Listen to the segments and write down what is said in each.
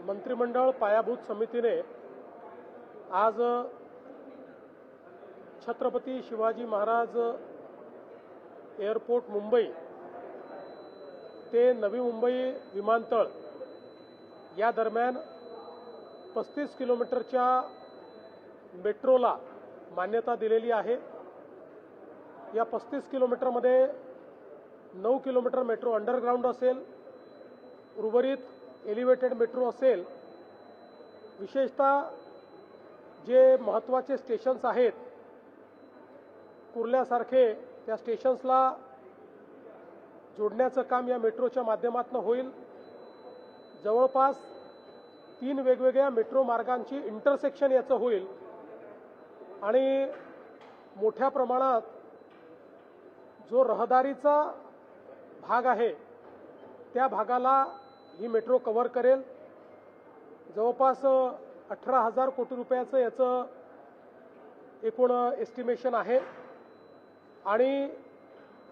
मंत्रिमंडळ पायाभूत समितीने आज छत्रपती शिवाजी महाराज एअरपोर्ट मुंबई ते नवी मुंबई विमानतळ या दरम्यान 35 किलोमीटरच्या मेट्रोला मान्यता दिलेली आहे। या 35 किलोमीटरमध्ये 9 किलोमीटर मेट्रो अंडरग्राउंड असेल, उर्वरित एलिव्हेटेड मेट्रो असेल। विशेषतः जे महत्त्वाचे स्टेशन्स आहेत कुर्ल्यासारखे त्या स्टेशन्सला जोडण्याचं काम या मेट्रोच्या माध्यमातून होईल। जवळपास 3 वेगवेगळ्या मेट्रो मार्गांची इंटरसेक्शन याचं होईल आणि मोठ्या प्रमाणात जो रहदारीचा भाग आहे त्या भागाला ही मेट्रो कव्हर करेल। जवळपास 18,000 कोटी रुपयाचं याचं एकूण एस्टिमेशन आहे आणि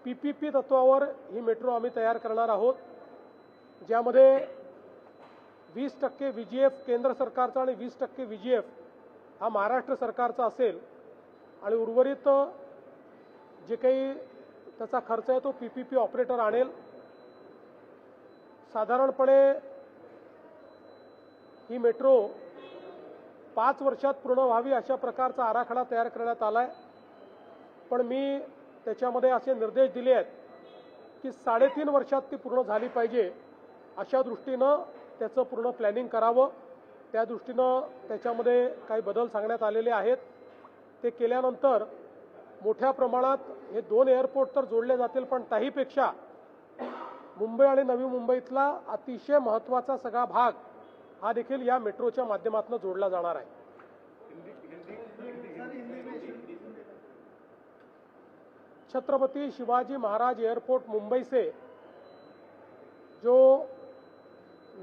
PPP तत्वावर ही मेट्रो आम्ही तयार करणार आहोत, ज्यामध्ये 20% VGF केंद्र सरकारचा आणि 20% VGF हा महाराष्ट्र सरकारचा असेल आणि उर्वरित जे काही त्याचा खर्च आहे तो PPP ऑपरेटर आणेल। साधारणपणे ही मेट्रो 5 वर्षात पूर्ण व्हावी अशा प्रकारचा आराखडा तयार करण्यात आला आहे, पण मी त्याच्यामध्ये असे निर्देश दिले आहेत की 3.5 वर्षात ती पूर्ण झाली पाहिजे अशा दृष्टीनं त्याचं पूर्ण प्लॅनिंग करावं। त्या दृष्टीनं त्याच्यामध्ये काही बदल सांगण्यात आलेले आहेत। ते केल्यानंतर मोठ्या प्रमाणात हे 2 एअरपोर्ट तर जोडले जातील, पण त्याहीपेक्षा मुंबई आणि नवी मुंबईतला अतिशय महत्त्वाचा सगळा भाग हा देखील या मेट्रोच्या माध्यमातून जोडला जाणार आहे। छत्रपति शिवाजी महाराज एयरपोर्ट मुंबई से जो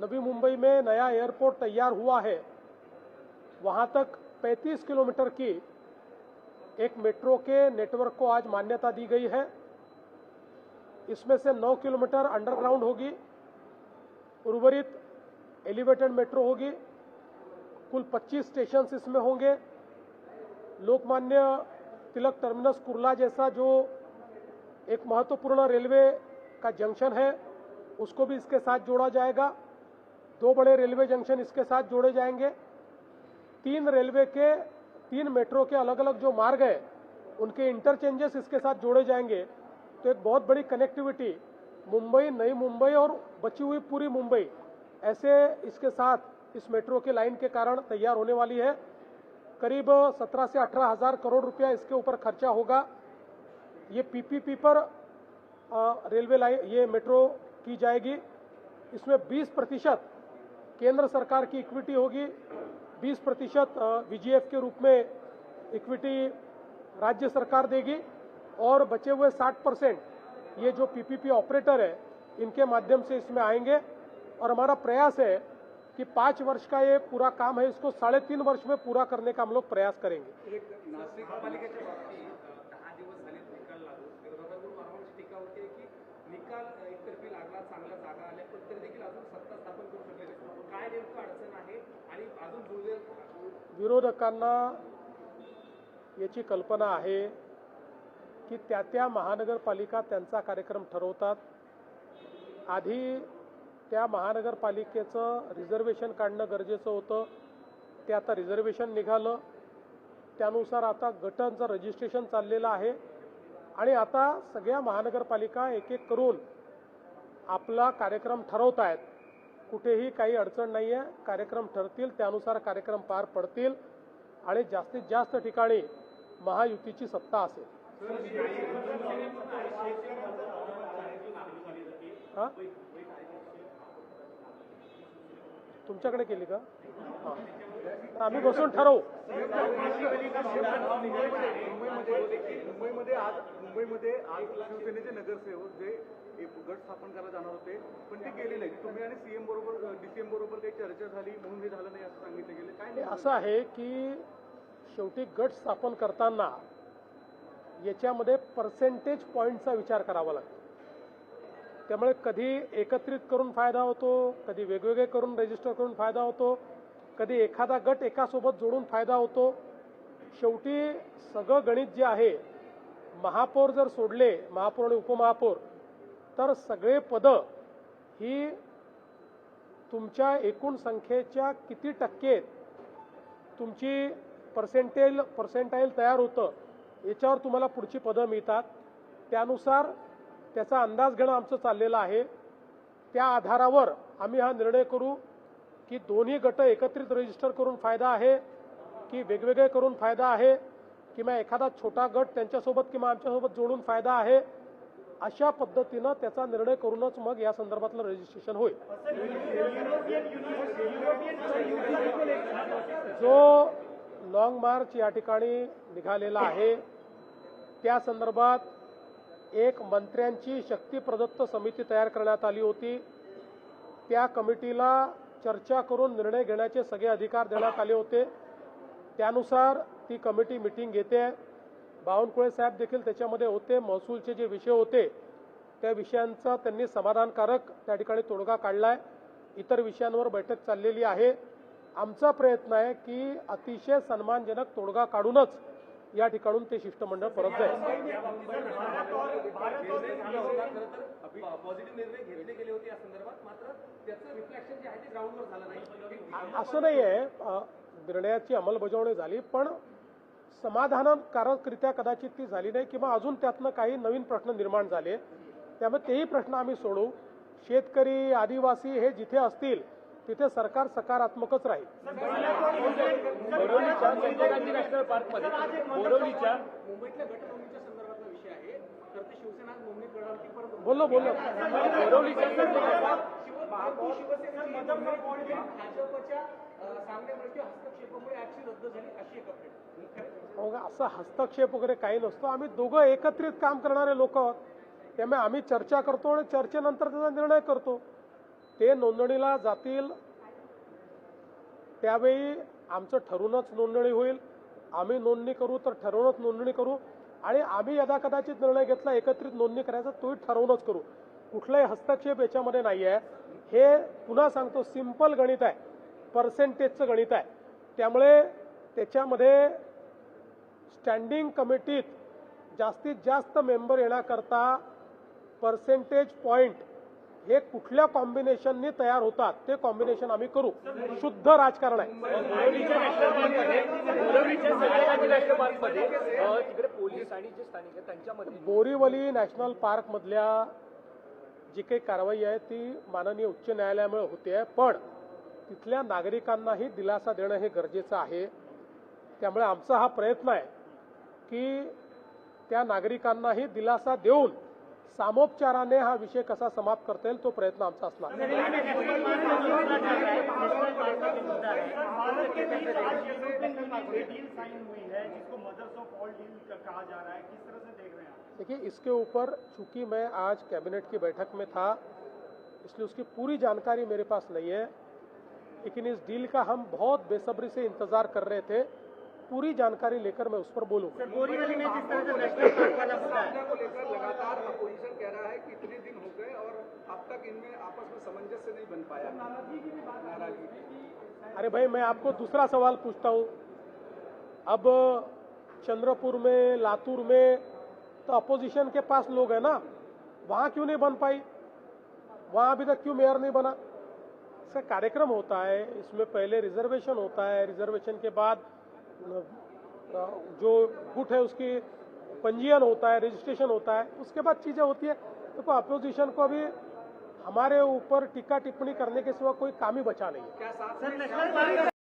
नवी मुंबई में नया एयरपोर्ट तैयार हुआ है, वहां तक 35 किलोमीटर की एक मेट्रो के नेटवर्क को आज मान्यता दी गई है। इसमें से 9 किलोमीटर अंडरग्राउंड होगी, उर्वरित एलिवेटेड मेट्रो होगी। कुल 25 स्टेशन इसमें होंगे। लोकमान्य तिलक टर्मिनस कुर्ला जैसा जो एक महत्वपूर्ण रेलवे का जंक्शन है उसको भी इसके साथ जोड़ा जाएगा। 2 बड़े रेलवे जंक्शन इसके साथ जोड़े जाएंगे। 3 मेट्रो के अलग अलग जो मार्ग है उनके इंटरचेंजेस इसके साथ जोड़े जाएंगे। तो एक बहुत बड़ी कनेक्टिविटी मुंबई, नई मुंबई और बची हुई पूरी मुंबई ऐसे इसके साथ इस मेट्रो के लाइन के कारण तैयार होने वाली है। करीब 17 से 18,000 करोड़ रुपया इसके ऊपर खर्चा होगा। ये PPP पर रेलवे लाइन ये मेट्रो की जाएगी। इसमें 20% केंद्र सरकार की इक्विटी होगी, 20% VGF के रूप में इक्विटी राज्य सरकार देगी और बचे हुए 60% ये जो PPP ऑपरेटर है इनके माध्यम से इसमें आएंगे। और हमारा प्रयास है कि 5 वर्ष का ये पूरा काम है, इसको 3.5 वर्ष में पूरा करने का हम लोग प्रयास करेंगे। नाशिक पालिकेच्या बाबतीत 10 दिवस झाले निकाल लागू, विरोधाकडून वारंवार टीका होते की निकाल एकतर्फी लागला, चांगल्या जागा आल्या, पण तरी देखील अजून सत्ता स्थापन करू शकले नाही। काय नेमकं अडचण आहे आणि अजून दुर्दैव विरोधकांना याची कल्पना आहे की त्या महानगरपालिका त्यांचा कार्यक्रम ठरवतात। आधी त्या महानगरपालिकेचं रिझर्वेशन काढणं गरजेचं होतं, ते आता रिझर्वेशन निघालं, त्यानुसार आता गटांचं रजिस्ट्रेशन चाललेलं आहे आणि आता सगळ्या महानगरपालिका एक एक करून आपला कार्यक्रम ठरवत आहेत। कुठेही काही अडचण नाही आहे, कार्यक्रम ठरतील त्यानुसार कार्यक्रम पार पडतील आणि जास्तीत जास्त ठिकाणी महायुतीची सत्ता असेल। हां, तुमच्याकडे केली का? हां, आम्ही बसून ठरवू। मुंबईमध्ये आज शिवसेनेचे नगरसेवक जे गट स्थापन करायला जाणार होते पण ते केले नाही। तुम्ही आणि CM बरोबर DCM बरोबर काही चर्चा झाली म्हणून हे झालं नाही असं सांगितलं गेलं, काय असं आहे की शेवटी गट स्थापन करताना याच्यामध्ये पर्सेंटेज पॉईंटचा विचार करावा लागतो। त्यामुळे कधी एकत्रित करून फायदा होतो, कधी वेगवेगळे करून रजिस्टर करून फायदा होतो, कधी एखादा गट एकासोबत जोडून फायदा होतो. शेवटी सगळं गणित जे आहे, महापौर जर सोडले, महापौर आणि उपमहापौर, तर सगळे पदं ही तुमच्या एकूण संख्येच्या किती टक्के तुमची पर्सेंटाईल तयार होतं याच्यावर तुम्हाला पुढची पदं मिळतात. त्यानुसार त्याचा अंदाज घेणं आमचं चाललेलं आहे. त्या आधारावर आम्ही हा निर्णय करू की दोन्ही गट एकत्रित रजिस्टर करून फायदा आहे की वेगवेगळे करून फायदा आहे, किंवा एखादा छोटा गट त्यांच्यासोबत किंवा आमच्यासोबत जोडून फायदा आहे. अशा पद्धतीनं त्याचा निर्णय करूनच मग या संदर्भातलं रजिस्ट्रेशन होईल. जो लॉंग मार्च या ठिकाणी निघालेला आहे त्या संदर्भात एक मंत्र्यांची शक्ती प्रदत्त समिती तयार करण्यात आली होती. त्या कमिटीला चर्चा करून निर्णय घेण्याचे सगळे अधिकार देण्यात आले होते. त्यानुसार ती कमिटी मीटिंग घेते. बावनकुळे साहेब देखील त्याच्यामध्ये होते. महसूलचे जे विषय होते त्या विषयांचा त्यांनी समाधानकारक त्या ठिकाणी तोडगा काढलाय. इतर विषयांवर बैठक चाललेली आहे. आमचा प्रयत्न आहे की अतिशय सन्मानजनक तोडगा काढूनच या ठिकाणून ते शिष्टमंडळ परत जाईल. पॉझिटिव्ह निर्णय घेतले गेले होते या संदर्भात, मात्र त्याचं रिफ्लेक्शन जे आहे ते ग्राउंडवर झालं नाही. असं नाहीये, निर्णयाची अंमलबजावणी झाली पण समाधानकारकरित्या कदाचित ती झाली नाही, किंवा अजून त्यातनं काही नवीन प्रश्न निर्माण झाले. त्यामुळे तेही प्रश्न आम्ही सोडवू. शेतकरी, आदिवासी हे जिथे असतील तिथे सरकार सकारात्मकच राहील. नॅशनल पार्कमध्ये बोरवलीच्या मुंबईतल्या गटनोंदणीच्या संदर्भातला विषय आहे. तर ते शिवसेना नोंदणी करणार की परत बोललो बोरवलीच्या भाजपच्या सांगण्यामुळे हस्तक्षेपामुळे ऍक्शन रद्द झाली अशी एक अपडेट. असा हस्तक्षेप वगैरे काही नसतो. आम्ही दोघं एकत्रित काम करणारे लोक आहोत. त्यामुळे आम्ही चर्चा करतो आणि चर्चेनंतर त्याचा निर्णय करतो. ते नोंदणीला जातील त्यावेळी आमचं ठरूनच नोंदणी होईल. आम्ही नोंदणी करू तर ठरवूनच नोंदणी करू, आणि आम्ही यदा कदाचित निर्णय घेतला एकत्रित नोंदणी करायचा तोही ठरवूनच करू. कुठलाही हस्तक्षेप याच्यामध्ये नाही आहे. हे पुन्हा सांगतो सिंपल गणित आहे, पर्सेंटेजचं गणित आहे. त्यामुळे त्याच्यामध्ये स्टँडिंग कमिटीत जास्तीत जास्त मेंबर येण्याकरता पर्सेंटेज पॉइंट हे कुठल्या कॉम्बिनेशननी तयार होतात ते कॉम्बिनेशन आम्ही करू. शुद्ध राजकारण आहे. पोलीस आणि जे स्थानिक आहेत त्यांच्यामध्ये बोरीवली नॅशनल पार्क मधल्या जी काही कारवाई आहे ती माननीय उच्च न्यायालयामुळे होते, पण तिथल्या नागरिकांनाही दिलासा देणं हे गरजेचं आहे. त्यामुळे आमचा हा प्रयत्न आहे की त्या नागरिकांनाही दिलासा देऊन सामोपचाराने हा विषय कसा समाप्त करता येईल तो प्रयत्न आमचा असणार. देखिए, इसके ऊपर चूंकि मैं आज कैबिनेट की बैठक में था इसलिए उसकी पूरी जानकारी मेरे पास नहीं है, लेकिन इस डील का हम बहुत बेसब्री से इंतजार कर रहे थे. पूरी जानकारी लेकर मैं उस पर बोलूंगा. बोरीवली में जिस तरह से को लेकर लगातार अपोजिशन कह रहा है कि इतने दिन हो गए और अब तक इनमें आपस में सामंजस्य नहीं बन पाया. नाराजगी. अरे भाई, मैं आपको दूसरा सवाल पूछता हूँ. अब चंद्रपुर में, लातूर में तो अपोजिशन के पास लोग हैं ना, वहाँ क्यों नहीं बन पाई? वहाँ अभी तक क्यों मेयर नहीं बना? इसका कार्यक्रम होता है, इसमें पहले रिजर्वेशन होता है, रिजर्वेशन के बाद जो गुट है उसकी पंजीयन होता है, रजिस्ट्रेशन होता है, उसके बाद चीजें होती है. देखो, अपोजिशन को अभी हमारे ऊपर टीका टिप्पणी करने के सिवा कोई काम ही बचा नहीं है.